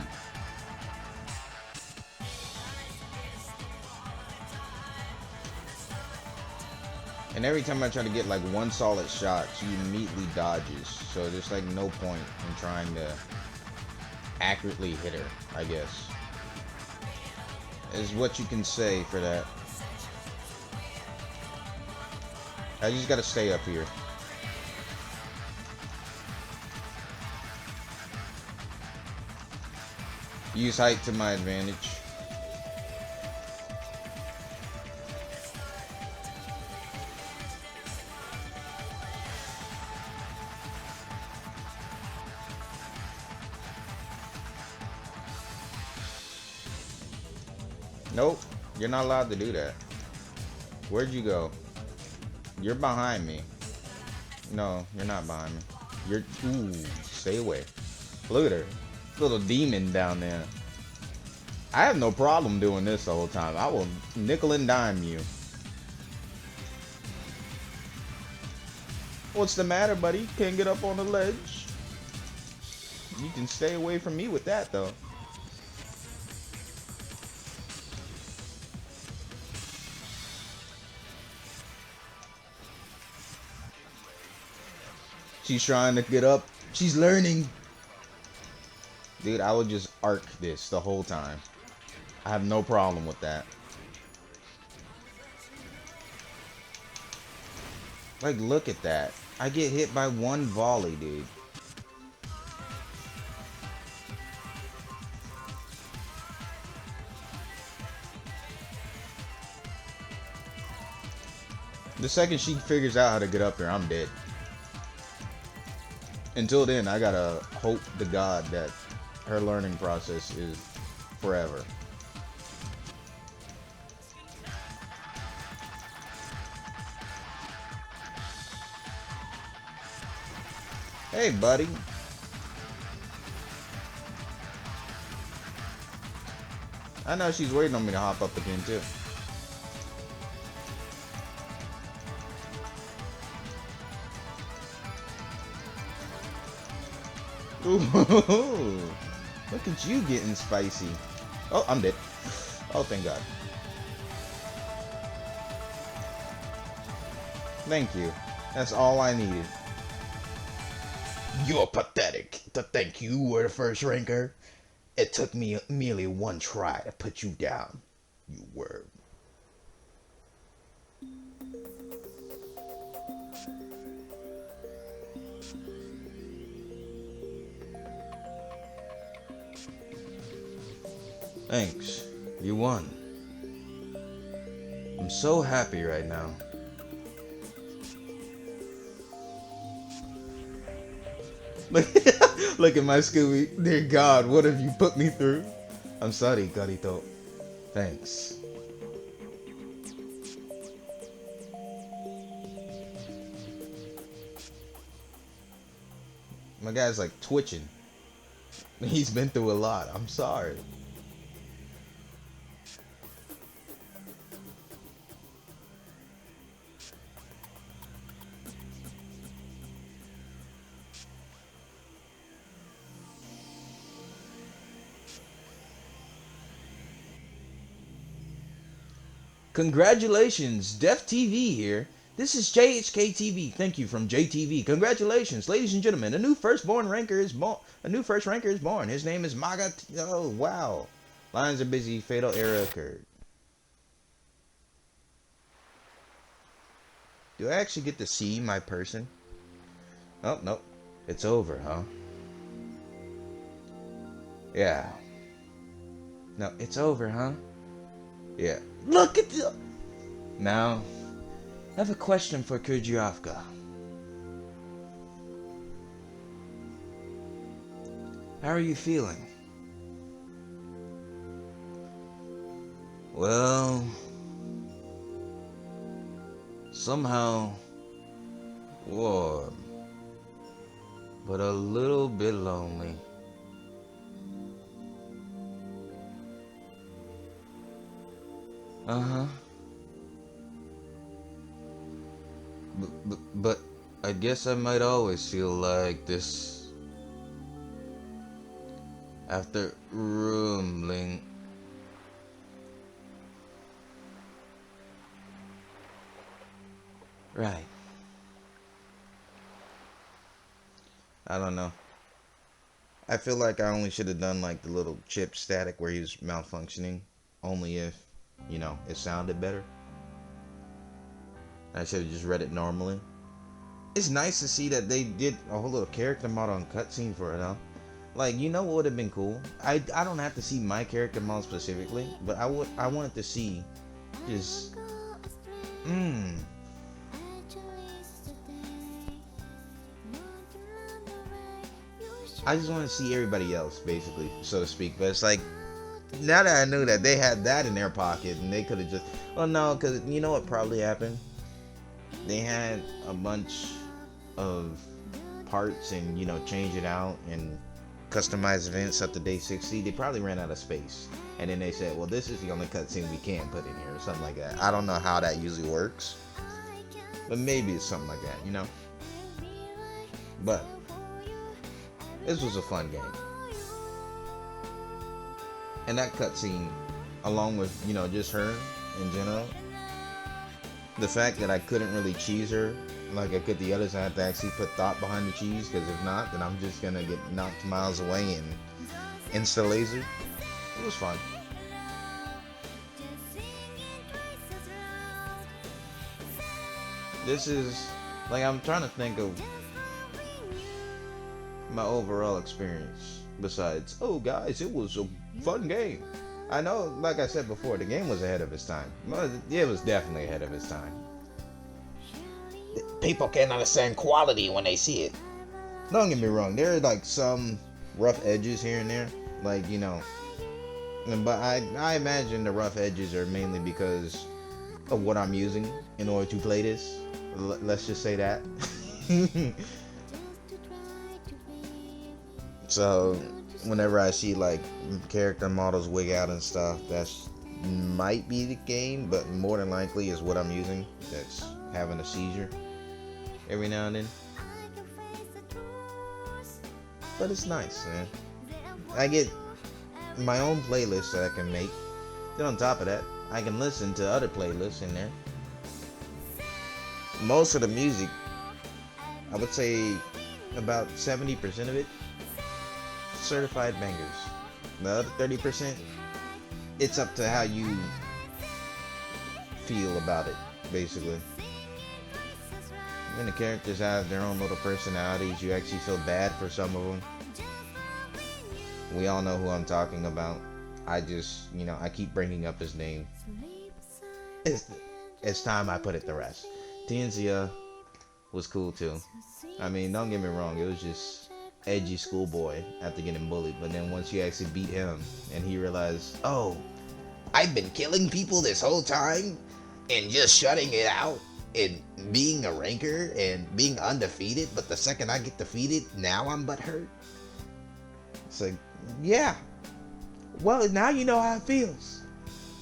And every time I try to get like one solid shot, she immediately dodges. So there's like no point in trying to accurately hit her, I guess. Is what you can say for that. I just gotta stay up here. Use height to my advantage. Nope, you're not allowed to do that. Where'd you go? You're behind me. No, you're not behind me. You're, ooh, stay away. Look at her. Little demon down there. I have no problem doing this the whole time. I will nickel and dime you. What's the matter, buddy? Can't get up on the ledge? You can stay away from me with that, though. She's trying to get up. She's learning. Dude, I would just arc this the whole time. I have no problem with that. Like, look at that. I get hit by one volley, dude. The second she figures out how to get up there, I'm dead. Until then, I gotta hope to God that her learning process is forever. Hey, buddy. I know she's waiting on me to hop up again, too. Ooh, look at you getting spicy. Oh, I'm dead. Oh, thank God. Thank you. That's all I needed. You're pathetic. To think you were the first ranker. It took me merely one try to put you down. You were. Thanks. You won. I'm so happy right now. Look, look at my Scooby. Dear God, what have you put me through? I'm sorry, Garito. Thanks. My guy's like twitching. He's been through a lot. I'm sorry. Congratulations, Def TV here. This is JHK TV. Thank you from JTV. Congratulations, ladies and gentlemen. A new firstborn ranker is born. A new first ranker is born. His name is Maga. Oh wow. Lines are busy. Fatal error occurred. Do I actually get to see my person? Oh nope. It's over, huh? Yeah. No, it's over, huh? Yeah. Look at the. Now, I have a question for Kurgirovka. How are you feeling? Well, somehow warm, but a little bit lonely. Uh-huh. But I guess I might always feel like this after rumbling. Right. I don't know. I feel like I only should have done like the little chip static where he was malfunctioning. Only if, it sounded better. I should have just read it normally. It's nice to see that they did a whole little character mod on cutscene for it, huh? Like, what would have been cool? I don't have to see my character mod specifically, but I wanted to see just I just want to see everybody else, basically, so to speak. But it's like, now that I knew that they had that in their pocket and they could have just, well, no, because you know what probably happened? They had a bunch of parts and, change it out and customize events up to day 60. They probably ran out of space. And then they said, well, this is the only cutscene we can put in here, or something like that. I don't know how that usually works. But maybe it's something like that, But this was a fun game. And that cutscene, along with, just her in general, the fact that I couldn't really cheese her like I could the others, I had to actually put thought behind the cheese, because if not, then I'm just gonna get knocked miles away and insta-laser. It was fun. This is, like, I'm trying to think of my overall experience. Besides, oh guys, it was a fun game. I know, like I said before, the game was ahead of its time. It was definitely ahead of its time. People can't understand quality when they see it. Don't get me wrong, there are like some rough edges here and there, like, but I imagine the rough edges are mainly because of what I'm using in order to play this. Let's just say that. So whenever I see like character models wig out and stuff, that's might be the game, but more than likely is what I'm using. That's having a seizure every now and then. But it's nice, man. I get my own playlist that I can make. Then on top of that, I can listen to other playlists in there. Most of the music, I would say about 70% of it, certified bangers. The other 30%, it's up to how you feel about it, basically. And the characters have their own little personalities. You actually feel bad for some of them. We all know who I'm talking about. I just, I keep bringing up his name. It's time I put it to rest. Tenzia was cool too. I mean, don't get me wrong, it was just edgy schoolboy after getting bullied. But then once you actually beat him and he realized, oh, I've been killing people this whole time and just shutting it out and being a ranker and being undefeated, but the second I get defeated, now I'm butthurt. It's like, yeah. Well, now you know how it feels.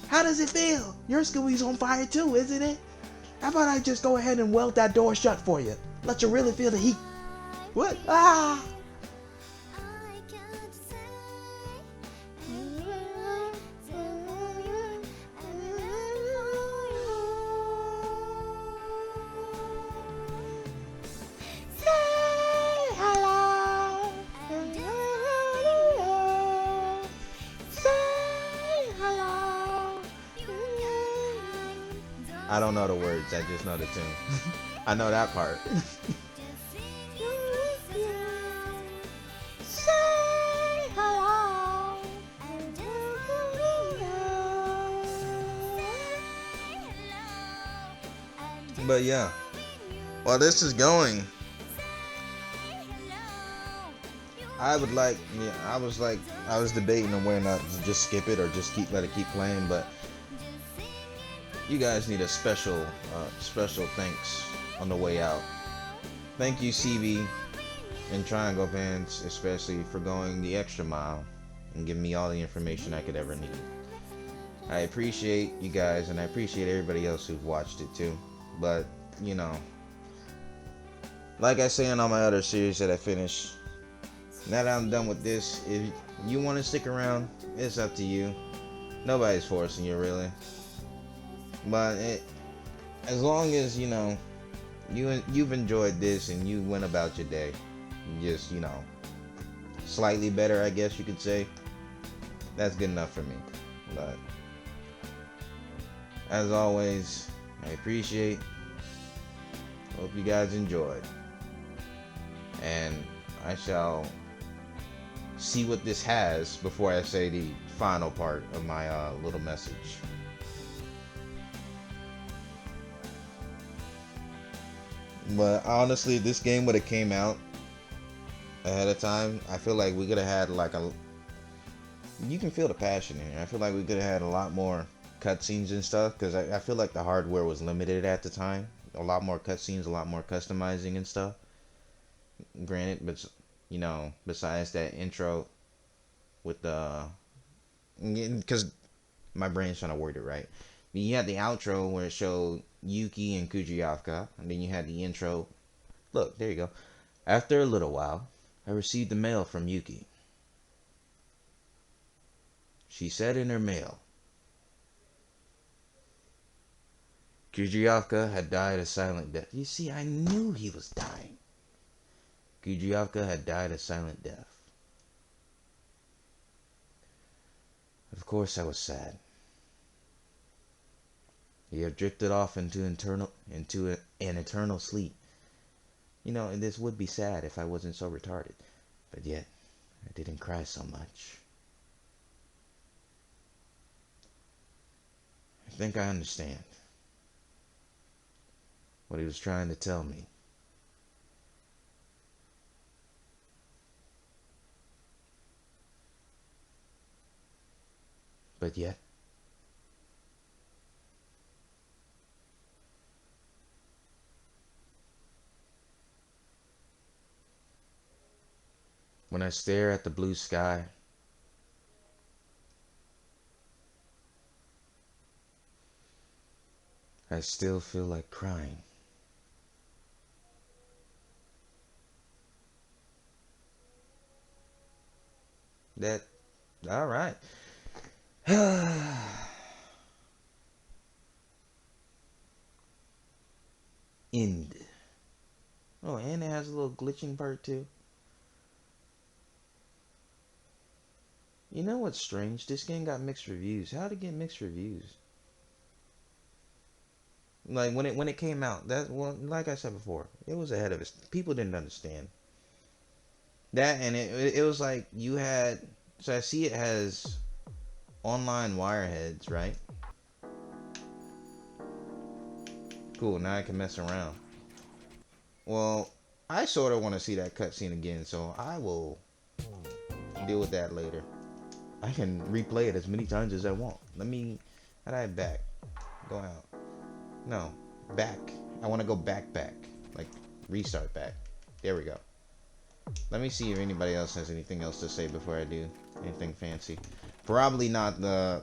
How does it feel? Your squee's on fire too, isn't it? How about I just go ahead and weld that door shut for you? Let you really feel the heat. What? Ah! I don't know the words, I just know the tune. I know that part. But yeah, while this is going, I would like, I was debating on whether or not to just skip it or just let it keep playing, but you guys need a special thanks on the way out. Thank you, CB and Triangle fans, especially for going the extra mile and giving me all the information I could ever need. I appreciate you guys, and I appreciate everybody else who've watched it too. But, like I say in all my other series that I finished, now that I'm done with this, if you want to stick around, it's up to you. Nobody's forcing you, really. But as long as, you've enjoyed this and you went about your day, just, slightly better, I guess you could say, that's good enough for me. But as always, I appreciate, hope you guys enjoyed, and I shall see what this has before I say the final part of my little message. But honestly, if this game would have came out ahead of time, I feel like we could have had you can feel the passion here. I feel like we could have had a lot more cutscenes and stuff, because I feel like the hardware was limited at the time. A lot more cutscenes, a lot more customizing and stuff. Granted, but besides that intro with because my brain's trying to word it right. You had the outro where it showed Yuki and Kujiyaka, and then you had the intro. Look, there you go. After a little while, I received a mail from Yuki. She said in her mail, Kujiyaka had died a silent death. You see, I knew he was dying. Kujiyaka had died a silent death. Of course I was sad. He had drifted off into an eternal sleep. And this would be sad if I wasn't so retarded. But yet, I didn't cry so much. I think I understand what he was trying to tell me. But yet, when I stare at the blue sky, I still feel like crying. That, all right. End. Oh, and it has a little glitching part too. You know what's strange? This game got mixed reviews. How did it get mixed reviews? Like when it came out, that well, like I said before, it was ahead of its. People didn't understand that, and it was like you had. So I see it has online wireheads, right? Cool. Now I can mess around. Well, I sort of want to see that cutscene again, so I will deal with that later. I can replay it as many times as I want. Let me. How do I back? Go out. No, back. I want to go back. Like, restart back. There we go. Let me see if anybody else has anything else to say before I do anything fancy. Probably not the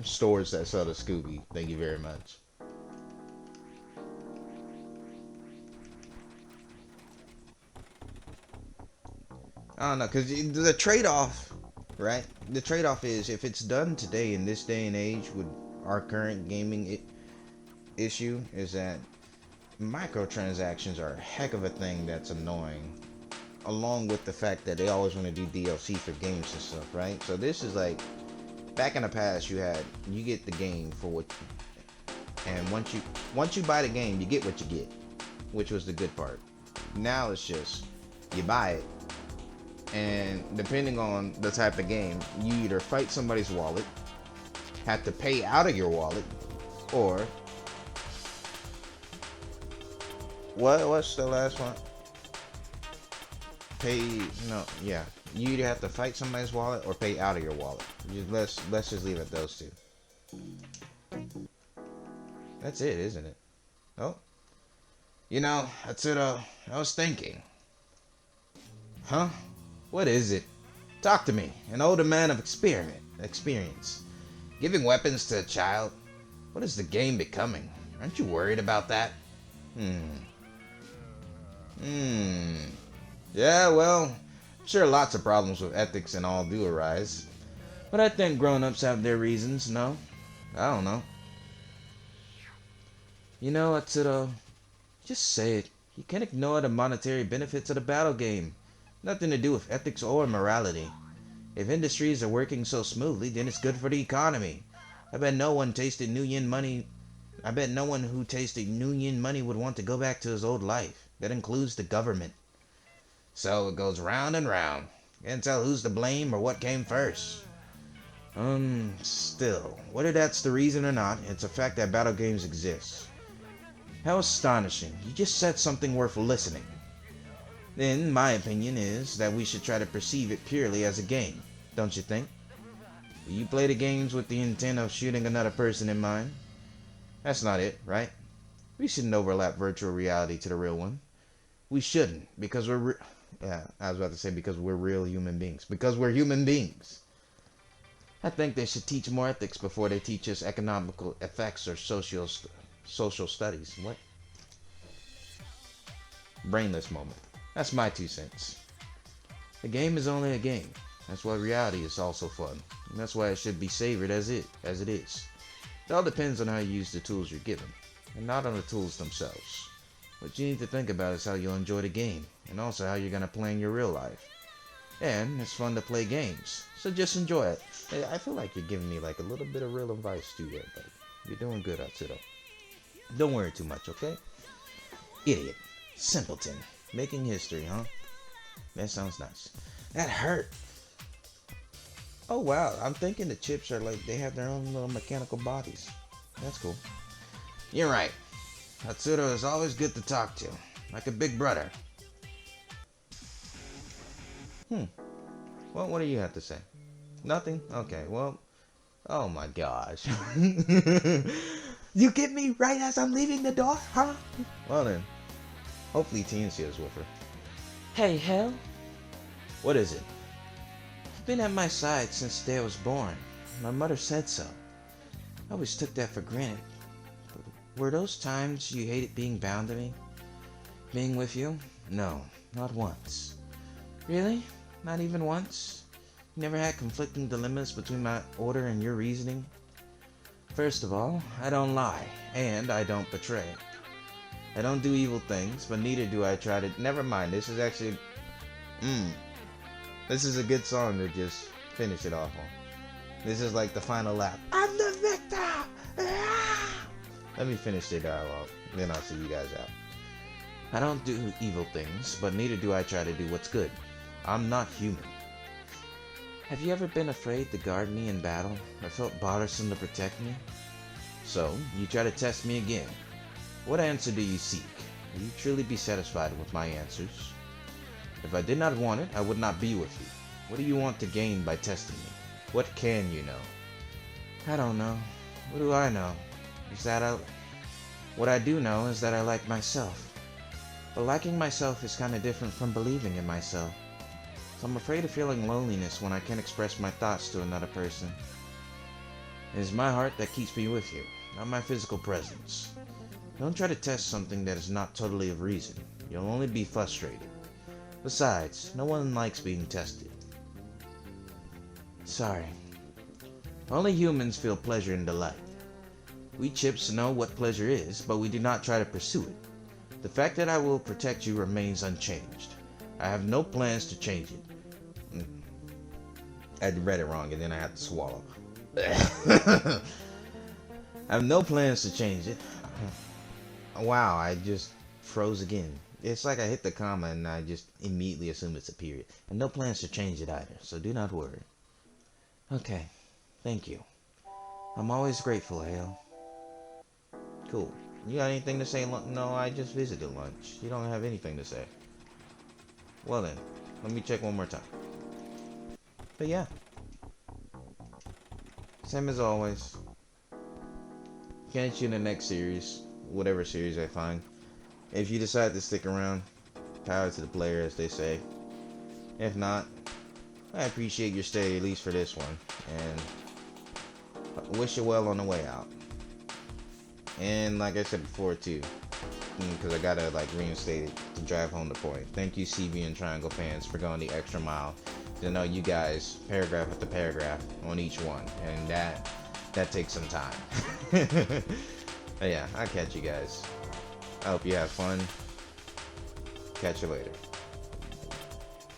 stores that sell the Scooby. Thank you very much. I don't know, because the trade-off, right? The trade-off is if it's done today in this day and age with our current gaming issue is that microtransactions are a heck of a thing that's annoying, along with the fact that they always want to do DLC for games and stuff, right? So this is like back in the past, you get the game for what, and once you buy the game, you get what you get, which was the good part. Now it's just you buy it, and depending on the type of game, you either fight somebody's wallet, have to pay out of your wallet, or what's the last one? Pay no, yeah. You either have to fight somebody's wallet or pay out of your wallet. Let's just leave it those two. That's it, isn't it? Oh, that's it. I was thinking. Huh? What is it? Talk to me, an older man of experience. Giving weapons to a child? What is the game becoming? Aren't you worried about that? Yeah, well, I'm sure lots of problems with ethics and all do arise. But I think grown-ups have their reasons, no? I don't know. Atsuto, just say it. You can't ignore the monetary benefits of the battle game. Nothing to do with ethics or morality. If industries are working so smoothly, then it's good for the economy. I bet no one who tasted New Yen money would want to go back to his old life. That includes the government. So it goes round and round. Can't tell who's to blame or what came first. Still, whether that's the reason or not, it's a fact that battle games exist. How astonishing. You just said something worth listening. Then, my opinion is that we should try to perceive it purely as a game, don't you think? Do you play the games with the intent of shooting another person in mind? That's not it, right? We shouldn't overlap virtual reality to the real one. We shouldn't, because I was about to say because we're real human beings. Because we're human beings. I think they should teach more ethics before they teach us economical effects or social studies. What? Brainless moment. That's my 2 cents. The game is only a game. That's why reality is also fun. And that's why it should be savored as it is. It all depends on how you use the tools you're given, and not on the tools themselves. What you need to think about is how you'll enjoy the game, and also how you're going to play in your real life. And it's fun to play games, so just enjoy it. Hey, I feel like you're giving me like a little bit of real advice too there, buddy. You're doing good, Atsuto. Don't worry too much, okay? Idiot. Simpleton. Making history, huh? That sounds nice. That hurt. Oh wow, I'm thinking the chips are like, they have their own little mechanical bodies. That's cool. You're right. Atsuto is always good to talk to. Like a big brother. Well, what do you have to say? Nothing? Okay, well. Oh my gosh. You get me right as I'm leaving the door, huh? Well then. Hopefully Teensy is with her. Hey, Hell. What is it? You've been at my side since the day I was born. My mother said so. I always took that for granted. But were those times you hated being bound to me? Being with you? No, not once. Really? Not even once? You never had conflicting dilemmas between my order and your reasoning? First of all, I don't lie, and I don't betray. I don't do evil things, but neither do I try to... Never mind, this is actually... This is a good song to just finish it off on. This is like the final lap. I'm the victor! Ah! Let me finish the dialogue, then I'll see you guys out. I don't do evil things, but neither do I try to do what's good. I'm not human. Have you ever been afraid to guard me in battle, or felt bothersome to protect me? So, you try to test me again. What answer do you seek? Will you truly be satisfied with my answers? If I did not want it, I would not be with you. What do you want to gain by testing me? What can you know? I don't know. What do I know? What I do know is that I like myself. But liking myself is kind of different from believing in myself. So I'm afraid of feeling loneliness when I can't express my thoughts to another person. It is my heart that keeps me with you, not my physical presence. Don't try to test something that is not totally of reason. You'll only be frustrated. Besides, no one likes being tested. Sorry. Only humans feel pleasure and delight. We chips know what pleasure is, but we do not try to pursue it. The fact that I will protect you remains unchanged. I have no plans to change it. I read it wrong and then I had to swallow. I have no plans to change it. Wow, I just froze again. It's like I hit the comma and I just immediately assume it's a period. And no plans to change it either, so do not worry. Okay, thank you. I'm always grateful, Hale. Cool. You got anything to say? No, I just visited lunch. You don't have anything to say. Well then, let me check one more time. But yeah. Same as always. Catch you in the next series. Whatever series I find. If you decide to stick around, power to the player, as they say. If not, I appreciate your stay, at least for this one. And wish you well on the way out. And like I said before too, because I gotta like reinstate it to drive home the point. Thank you CB and Triangle fans for going the extra mile. I know you guys, paragraph after paragraph on each one, and that takes some time. But yeah, I'll catch you guys. I hope you have fun. Catch you later.